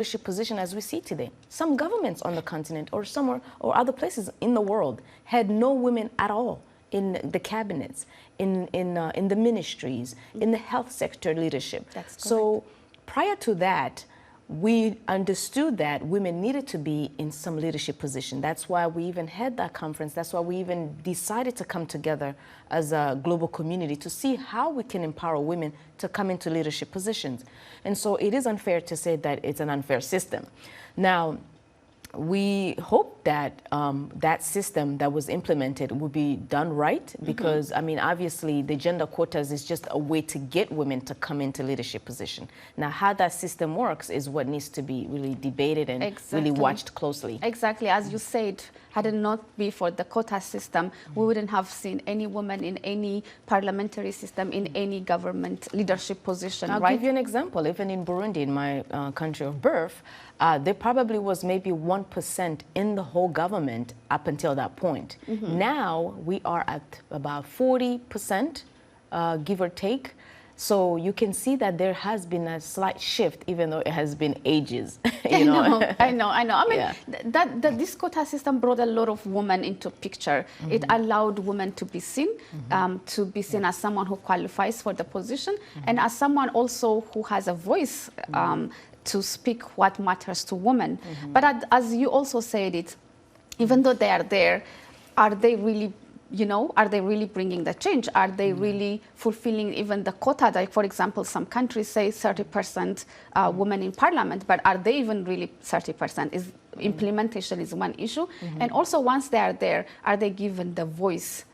leadership position as we see today. Some governments on the continent or somewhere or other places in the world had no women at all in the cabinets, in the ministries, in the health sector leadership. That's correct. So prior to that, we understood that women needed to be in some leadership position. That's why we even had that conference. That's why we even decided to come together as a global community to see how we can empower women to come into leadership positions. And so it is unfair to say that it's an unfair system. Now, we hope that that system that was implemented will be done right, because I mean, obviously the gender quotas is just a way to get women to come into leadership position. Now, how that system works is what needs to be really debated and really watched closely. Exactly, as you said, had it not been for the quota system, we wouldn't have seen any woman in any parliamentary system, in any government leadership position, I'll give you an example. Even in Burundi, in my country of birth, there probably was maybe 1% in the whole government up until that point. Now we are at about 40%, give or take. So you can see that there has been a slight shift, even though it has been ages. You know? I know. I mean, this quota system brought a lot of women into picture. It allowed women to be seen as someone who qualifies for the position, and as someone also who has a voice to speak what matters to women. But as you also said it, even though they are there, are they really, are they really bringing the change? Are they really fulfilling even the quota? Like, for example, some countries say 30% women in parliament, but are they even really 30%? Implementation is one issue. And also, once they are there, are they given the voice?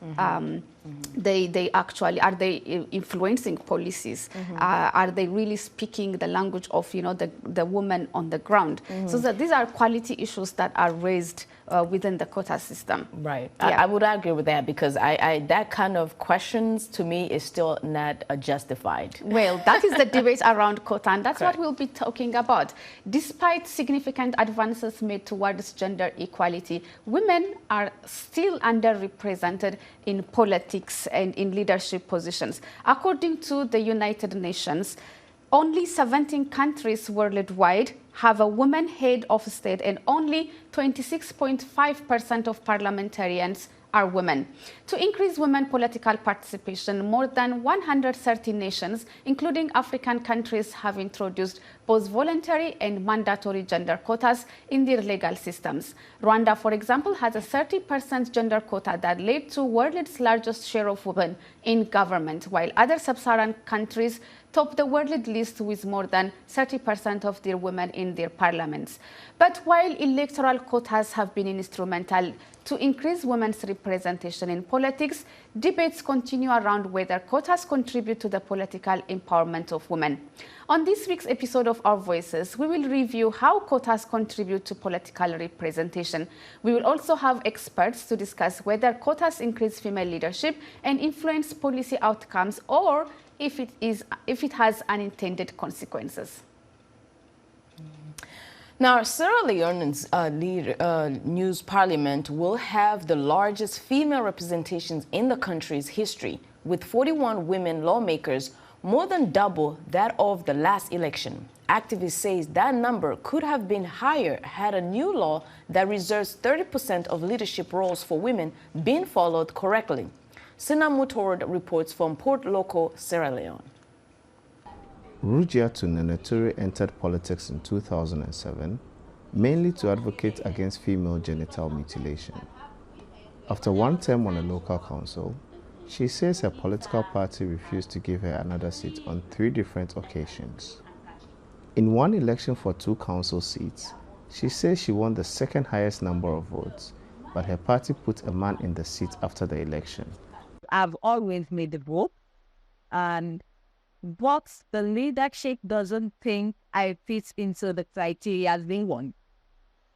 They actually, are they influencing policies? Are they really speaking the language of, the woman on the ground? So these are quality issues that are raised within the quota system. Right. Yeah. I would agree with that, because that kind of questions to me is still not justified. Well, that is the debate around quota, and that's what we'll be talking about. Despite significant advances made towards gender equality, women are still underrepresented in politics and in leadership positions. According to the United Nations, only 17 countries worldwide have a woman head of state, and only 26.5% of parliamentarians are women. To increase women political participation, more than 130 nations, including African countries, have introduced both voluntary and mandatory gender quotas in their legal systems. Rwanda, for example, has a 30% gender quota that led to world's largest share of women in government, while other sub-Saharan countries top the world list with more than 30% of their women in their parliaments. But while electoral quotas have been instrumental to increase women's representation in politics, debates continue around whether quotas contribute to the political empowerment of women. On this week's episode of Our Voices, we will review how quotas contribute to political representation. We will also have experts to discuss whether quotas increase female leadership and influence policy outcomes, or if it has unintended consequences. Now, Sierra Leone's news parliament will have the largest female representations in the country's history, with 41 women lawmakers, more than double that of the last election. Activists say that number could have been higher had a new law that reserves 30% of leadership roles for women been followed correctly. Sina Mutord reports from Port Loko, Sierra Leone. Rujiatu Neneturi entered politics in 2007, mainly to advocate against female genital mutilation. After one term on a local council, she says her political party refused to give her another seat on 3 different occasions. In one election for 2 council seats, she says she won the second highest number of votes, but her party put a man in the seat after the election. I've always made the vote, but the leadership doesn't think I fit into the criteria as they want,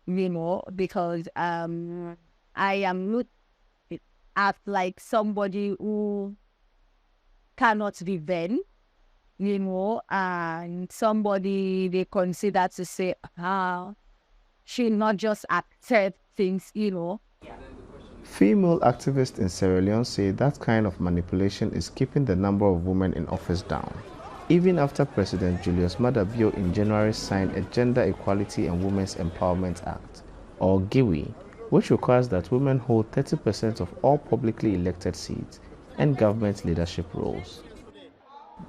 because I am looked at like somebody who cannot be vain, and somebody they consider to say, she not just accept things, Female activists in Sierra Leone say that kind of manipulation is keeping the number of women in office down. even after President Julius Maada Bio in January signed a Gender Equality and Women's Empowerment Act, or GIWI, which requires that women hold 30% of all publicly elected seats and government leadership roles.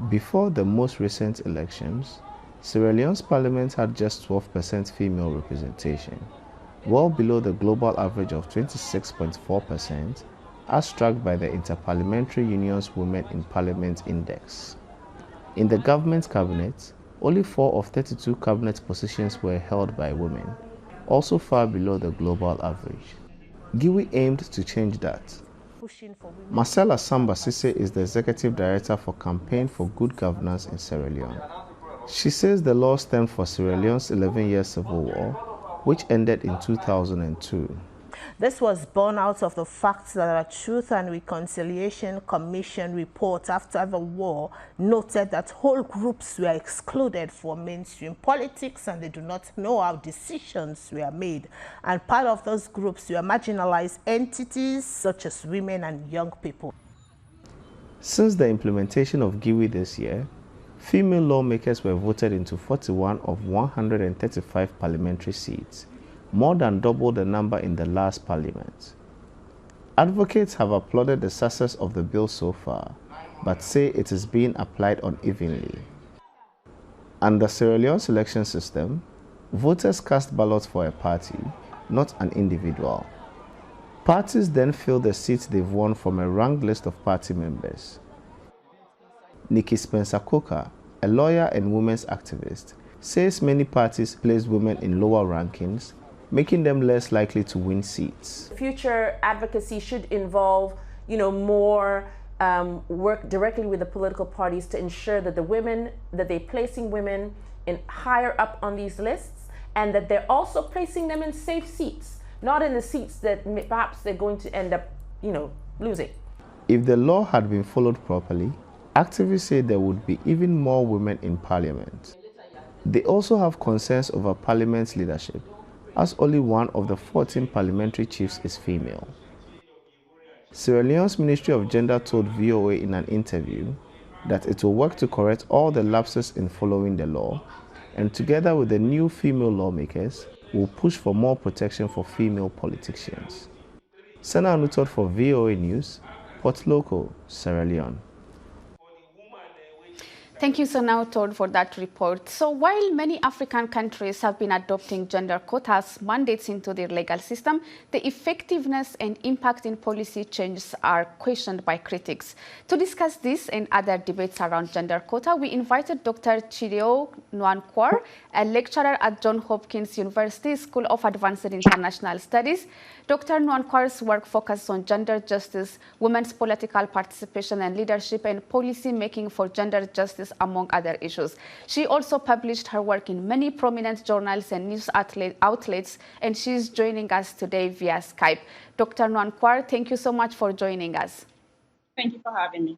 Before the most recent elections, Sierra Leone's parliament had just 12% female representation, well below the global average of 26.4%, as tracked by the Interparliamentary Union's Women in Parliament Index. In the government cabinet, only 4 of 32 cabinet positions were held by women, also far below the global average. GIWI aimed to change that. Marcella Samba Sisse is the executive director for Campaign for Good Governance in Sierra Leone. She says the law stemmed from Sierra Leone's 11-year civil war, which ended in 2002. This was born out of the fact that a Truth and Reconciliation Commission report after the war noted that whole groups were excluded from mainstream politics and they do not know how decisions were made. And part of those groups were marginalized entities such as women and young people. Since the implementation of GIWI this year, female lawmakers were voted into 41 of 135 parliamentary seats, more than double the number in the last parliament. Advocates have applauded the success of the bill so far, but say it is being applied unevenly. Under Sierra Leone's election system, voters cast ballots for a party, not an individual. Parties then fill the seats they've won from a ranked list of party members. Nikki Spencer-Coker, a lawyer and women's activist, says many parties place women in lower rankings, making them less likely to win seats. Future advocacy should involve, more work directly with the political parties to ensure that they're placing women in higher up on these lists, and that they're also placing them in safe seats, not in the seats that perhaps they're going to end up, losing. If the law had been followed properly, activists say there would be even more women in parliament. They also have concerns over parliament's leadership, as only one of the 14 parliamentary chiefs is female. Sierra Leone's Ministry of Gender told VOA in an interview that it will work to correct all the lapses in following the law, and together with the new female lawmakers, will push for more protection for female politicians. Sana Anutot for VOA News, Port Loko, Sierra Leone. Thank you, Sana Anutot, for that report. So while many African countries have been adopting gender quotas mandates into their legal system, the effectiveness and impact in policy changes are questioned by critics. To discuss this and other debates around gender quota, we invited Dr. Chideo Nwankwar, a lecturer at Johns Hopkins University School of Advanced International Studies. Dr. Nwankwar's work focuses on gender justice, women's political participation and leadership, and policy making for gender justice, among other issues. She also published her work in many prominent journals and news outlets, and she's joining us today via Skype. Dr. Nwankwar, thank you so much for joining us. Thank you for having me.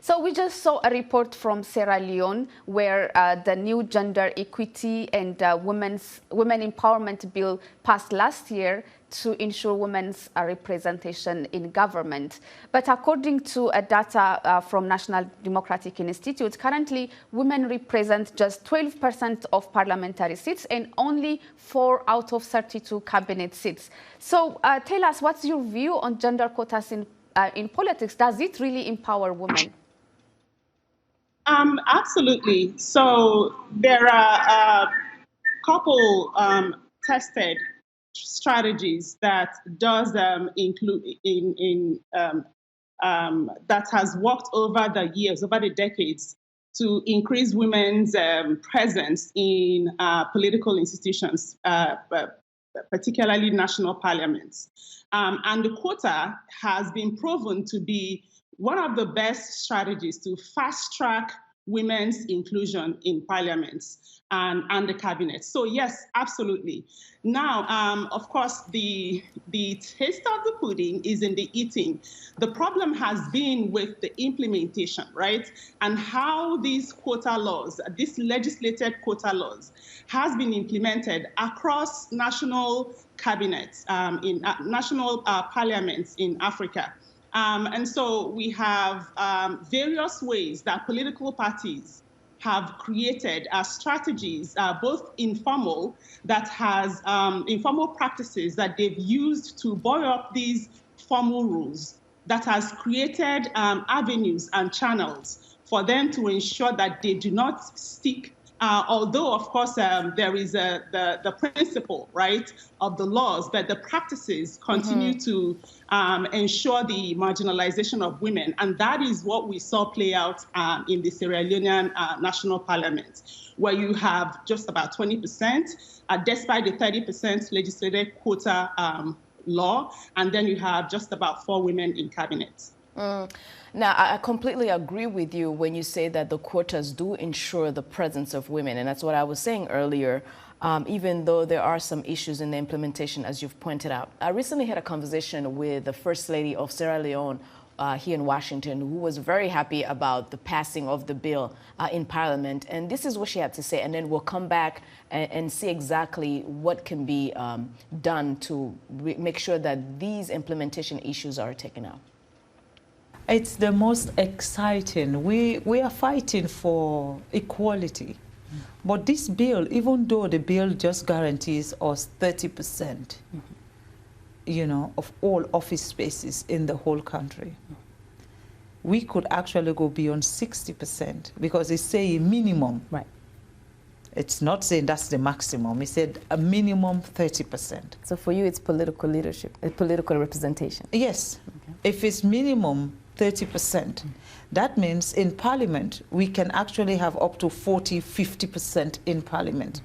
So we just saw a report from Sierra Leone where the new gender equity and women empowerment bill passed last year to ensure women's representation in government. But according to data from National Democratic Institute, currently women represent just 12% of parliamentary seats and only 4 out of 32 cabinet seats. So tell us, what's your view on gender quotas in politics? Does it really empower women? Absolutely. So there are a couple tested strategies that does include that has worked over the years, over the decades, to increase women's presence in political institutions, particularly national parliaments. And the quota has been proven to be one of the best strategies to fast-track women's inclusion in parliaments and the cabinet. So yes, absolutely. Now, of course, the taste of the pudding is in the eating. The problem has been with the implementation, right? And how these quota laws, these legislated quota laws, has been implemented across national cabinets, in national parliaments in Africa. And so we have various ways that political parties have created strategies, both informal, that has informal practices that they've used to buoy up these formal rules, that has created avenues and channels for them to ensure that they do not stick. Although, of course, there is the principle, right, of the laws, but the practices continue to ensure the marginalization of women. And that is what we saw play out in the Sierra Leonean National Parliament, where you have just about 20%, despite the 30% legislated quota law, and then you have just about 4 women in cabinet. Now, I completely agree with you when you say that the quotas do ensure the presence of women, and that's what I was saying earlier, even though there are some issues in the implementation, as you've pointed out. I recently had a conversation with the First Lady of Sierra Leone here in Washington, who was very happy about the passing of the bill in Parliament, and this is what she had to say, and then we'll come back and see exactly what can be done to make sure that these implementation issues are taken out. It's the most exciting. We are fighting for equality. But this bill, even though the bill just guarantees us 30%, you know, of all office spaces in the whole country, we could actually go beyond 60% because it's saying minimum. Right. It's not saying that's the maximum. It said a minimum 30%. So for you, it's political leadership, political representation. Yes. Okay. If it's minimum 30%. That means in Parliament, we can actually have up to 40, 50% in Parliament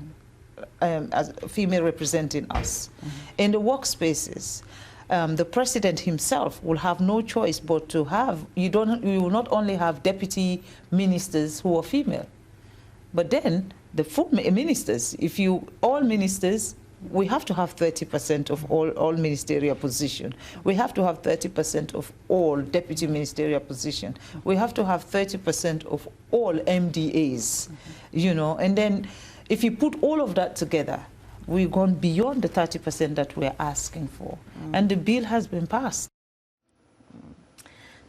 as female representing us. In the workspaces, the president himself will have no choice but to have, you will not only have deputy ministers who are female, but then the full ministers, all ministers, we have to have 30% of all ministerial position. We have to have 30% of all deputy ministerial position. We have to have 30% of all MDAs, you know, and then if you put all of that together, we've gone beyond the 30% that we're asking for. And the bill has been passed.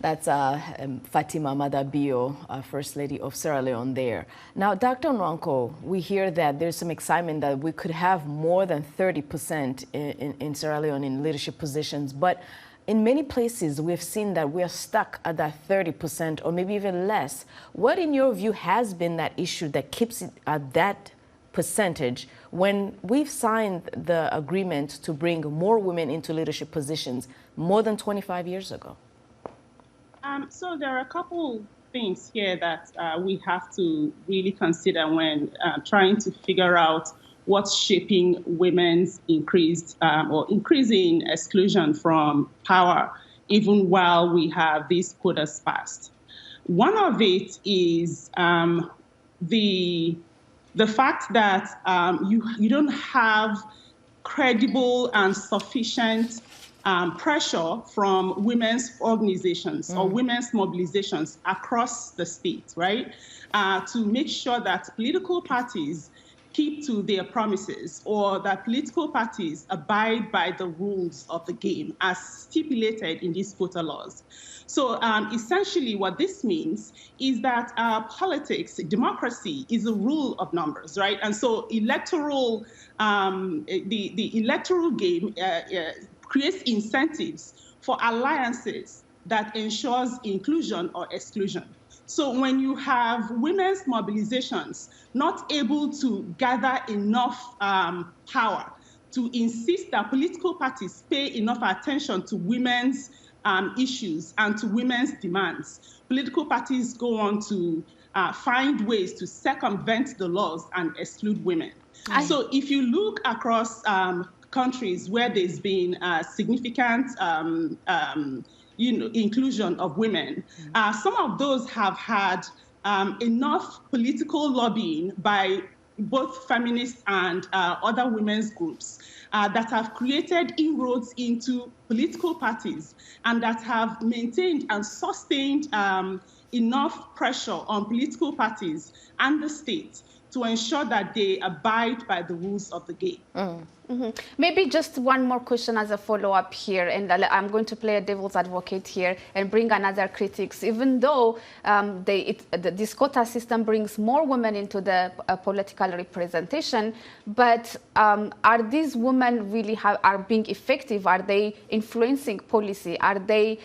That's Fatima Madabio, First Lady of Sierra Leone there. Now, Dr. Nwankwo, we hear that there's some excitement that we could have more than 30% in Sierra Leone in leadership positions, but in many places we've seen that we're stuck at that 30% or maybe even less. What, in your view, has been that issue that keeps it at that percentage when we've signed the agreement to bring more women into leadership positions more than 25 years ago? So there are a couple things here that we have to really consider when trying to figure out what's shaping women's increasing exclusion from power, even while we have these quotas passed. One of it is the fact that you don't have credible and sufficient pressure from women's organizations or women's mobilizations across the state, right? To make sure that political parties keep to their promises or that political parties abide by the rules of the game as stipulated in these quota laws. So essentially what this means is that politics, democracy is a rule of numbers, right? And so electoral, the electoral game creates incentives for alliances that ensures inclusion or exclusion. So when you have women's mobilizations not able to gather enough power to insist that political parties pay enough attention to women's issues and to women's demands, political parties go on to find ways to circumvent the laws and exclude women. So if you look across countries where there's been significant inclusion of women, some of those have had enough political lobbying by both feminist and other women's groups that have created inroads into political parties and that have maintained and sustained enough pressure on political parties and the state to ensure that they abide by the rules of the game. Maybe just one more question as a follow-up here, and I'm going to play a devil's advocate here and bring another critics. Even though this quota system brings more women into the political representation, but are these women really are being effective? Are they influencing policy? Are they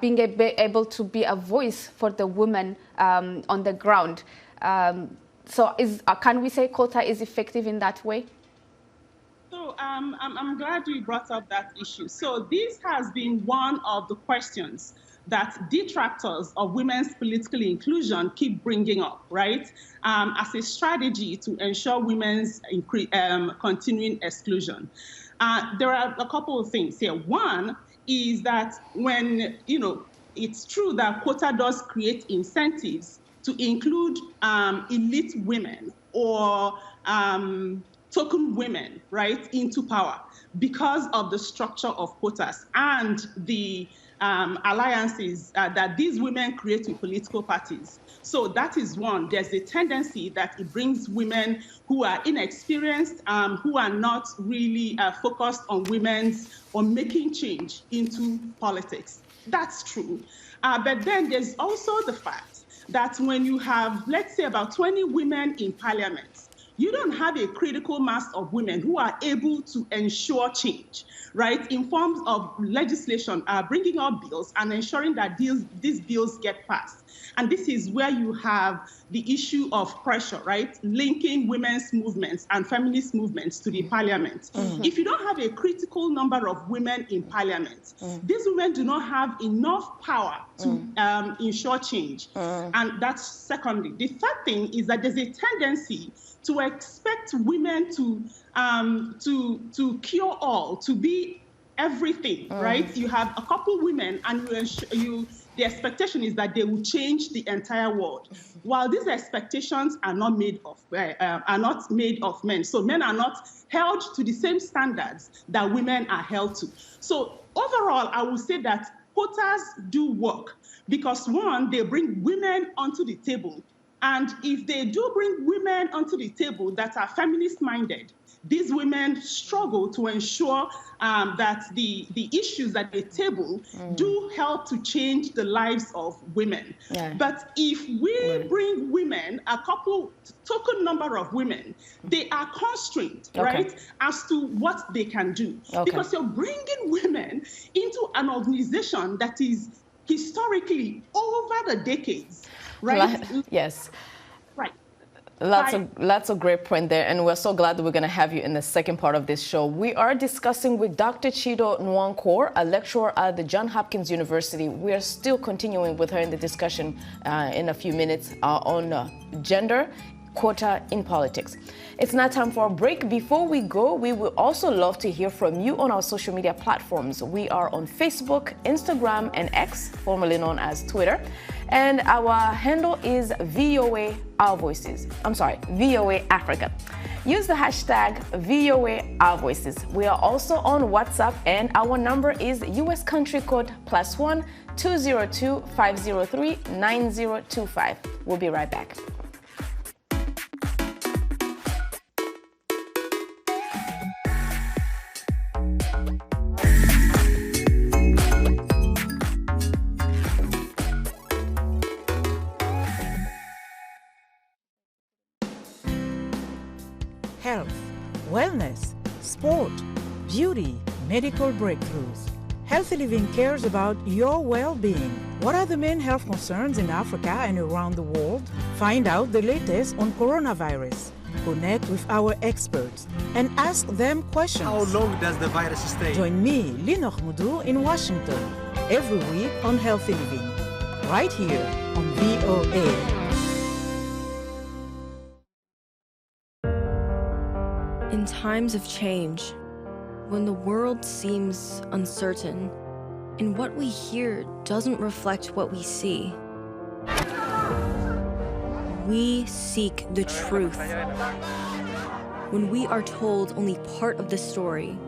being able to be a voice for the women on the ground? So can we say quota is effective in that way? So I'm glad you brought up that issue. So this has been one of the questions that detractors of women's political inclusion keep bringing up, right? As a strategy to ensure women's continuing exclusion. There are a couple of things here. One is that when, it's true that quota does create incentives to include elite women or token women, right, into power because of the structure of quotas and the alliances that these women create with political parties. So that is one. There's a tendency that it brings women who are inexperienced, who are not really focused on making change into politics. That's true. But then there's also the fact that when you have, let's say, about 20 women in parliament, you don't have a critical mass of women who are able to ensure change, right, in forms of legislation, bringing up bills and ensuring that these bills get passed. And this is where you have the issue of pressure, right, linking women's movements and feminist movements to the parliament. If you don't have a critical number of women in parliament, these women do not have enough power to ensure change. And that's secondly. The third thing is that there's a tendency to expect women to cure all, to be everything, right? You have a couple women, and the expectation is that they will change the entire world. While these expectations are not made of men, so men are not held to the same standards that women are held to. So overall, I would say that quotas do work because one, they bring women onto the table. And if they do bring women onto the table that are feminist-minded, these women struggle to ensure that the issues that they table do help to change the lives of women. Yeah. But if we bring women, a token number of women, they are constrained, right, as to what they can do. Because you're bringing women into an organization that is historically over the decades, right? Yes. Right. Lots of great point there, and we're so glad that we're going to have you in the second part of this show. We are discussing with Dr. Chido Nwankwo, a lecturer at the Johns Hopkins University. We are still continuing with her in the discussion in a few minutes on gender quota in politics. It's now time for a break. Before we go, we would also love to hear from you on our social media platforms. We are on Facebook, Instagram, and X, formerly known as Twitter. And our handle is VOA Our Voices. VOA Africa. Use the hashtag VOA Our Voices. We are also on WhatsApp, and our number is US country code +1 202 503 9025. We'll be right back. Health, wellness, sport, beauty, medical breakthroughs. Healthy Living cares about your well-being. What are the main health concerns in Africa and around the world? Find out the latest on coronavirus. Connect with our experts and ask them questions. How long does the virus stay? Join me, Linor Moudou, in Washington, every week on Healthy Living, right here on VOA. In times of change, when the world seems uncertain and what we hear doesn't reflect what we see, we seek the truth. When we are told only part of the story,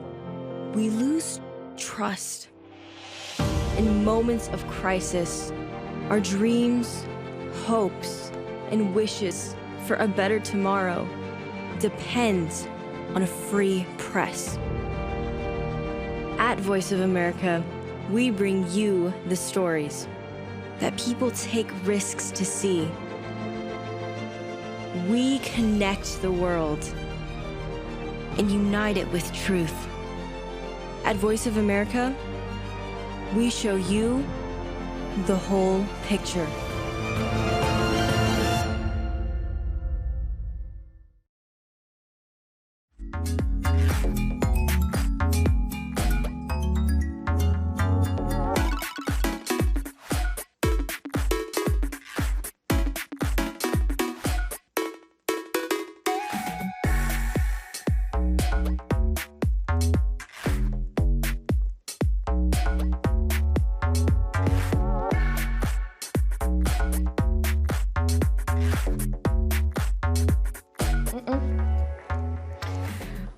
we lose trust. In moments of crisis, our dreams, hopes, and wishes for a better tomorrow depends on a free press. At Voice of America, we bring you the stories that people take risks to see. We connect the world and unite it with truth. At Voice of America, we show you the whole picture.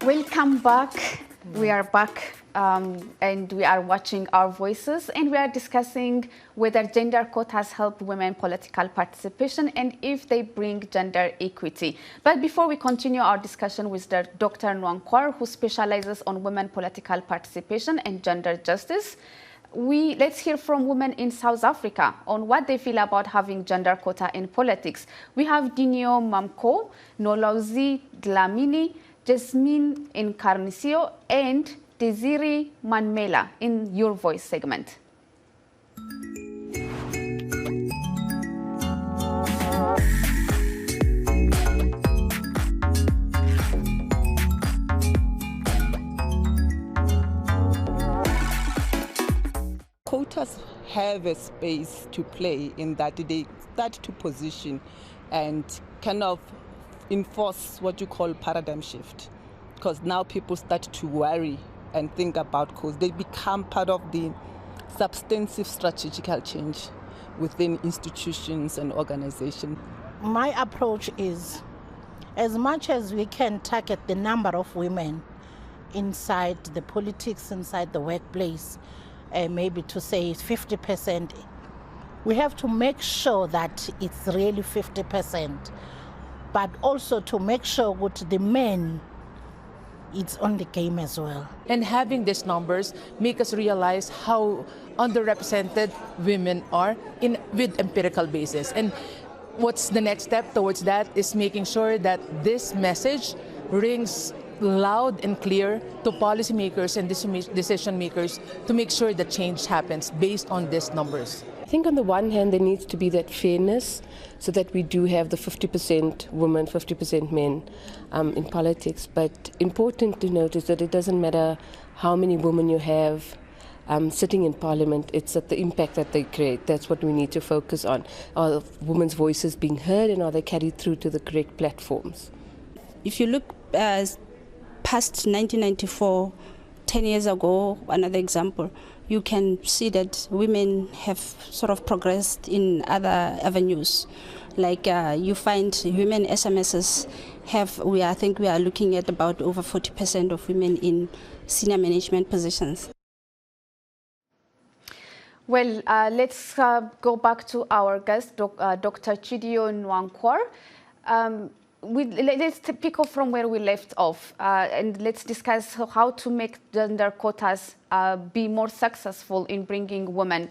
Welcome back. We are back and we are watching Our Voices, and we are discussing whether gender quotas help women political participation and if they bring gender equity. But before we continue our discussion with Dr. Nwankwo, who specializes on women political participation and gender justice, let's hear from women in South Africa on what they feel about having gender quota in politics. We have Dineo Mamko, Nolouzi Dlamini, Jasmine Encarnacio, and Desiree Manmela in Your Voice segment. Quotas have a space to play in that they start to position and kind of enforce what you call paradigm shift, because now people start to worry and think about quotas. They become part of the substantive strategical change within institutions and organizations. My approach is, as much as we can target the number of women inside the politics, inside the workplace, maybe to say 50%, we have to make sure that it's really 50%, but also to make sure that the men, it's on the game as well. And having these numbers make us realize how underrepresented women are with empirical basis. And what's the next step towards that is making sure that this message rings loud and clear to policymakers and decision makers to make sure that change happens based on these numbers. I think on the one hand there needs to be that fairness so that we do have the 50% women, 50% men in politics. But important to note is that it doesn't matter how many women you have sitting in parliament, it's at the impact that they create. That's what we need to focus on. Are women's voices being heard, and are they carried through to the correct platforms? If you look past 1994, 10 years ago, another example, you can see that women have sort of progressed in other avenues. Like you find women SMSs I think we are looking at about over 40% of women in senior management positions. Well, let's go back to our guest, Dr. Chidioe Nwankwo. Let's pick up from where we left off and let's discuss how to make gender quotas be more successful in bringing women.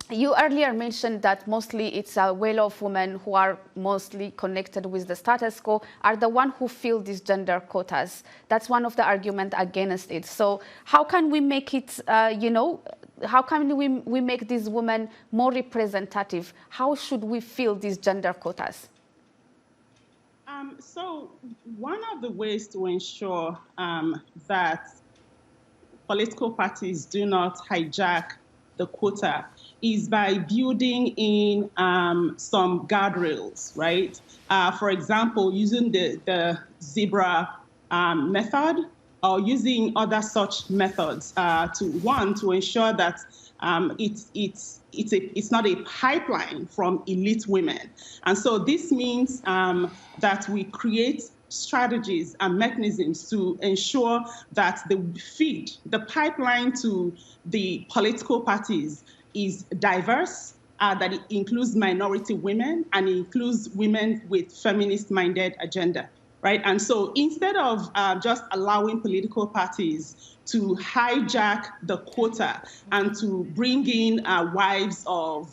You earlier mentioned that mostly it's well-off women who are mostly connected with the status quo are the ones who fill these gender quotas. That's one of the arguments against it. So how can we make it, how can we make these women more representative? How should we fill these gender quotas? So one of the ways to ensure that political parties do not hijack the quota is by building in some guardrails, right? For example, using the zebra method or using other such methods to ensure that it's not a pipeline from elite women. And so this means that we create strategies and mechanisms to ensure that the pipeline to the political parties is diverse that it includes minority women and it includes women with feminist-minded agenda, right? And so instead of just allowing political parties to hijack the quota and to bring in wives of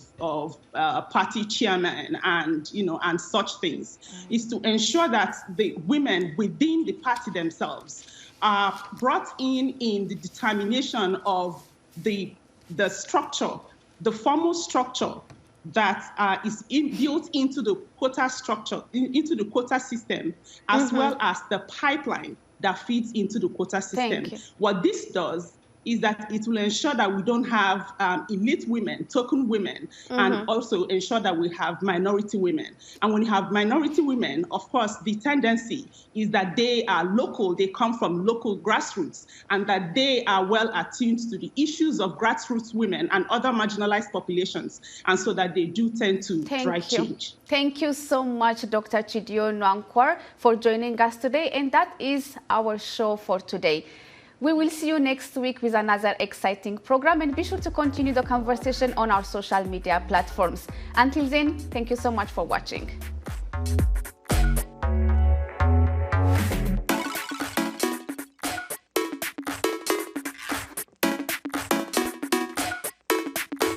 party chairmen and and such things, is to ensure that the women within the party themselves are brought in the determination of the structure, the formal structure that is built into the quota structure, into the quota system, as well as the pipeline that feeds into the quota system. What this does is that it will ensure that we don't have elite women, token women, and also ensure that we have minority women. And when you have minority women, of course, the tendency is that they are local, they come from local grassroots, and that they are well attuned to the issues of grassroots women and other marginalized populations, and so that they do tend to drive change. Thank you so much, Dr. Chidio Nwankwo, for joining us today. And that is our show for today. We will see you next week with another exciting program, and be sure to continue the conversation on our social media platforms. Until then, thank you so much for watching.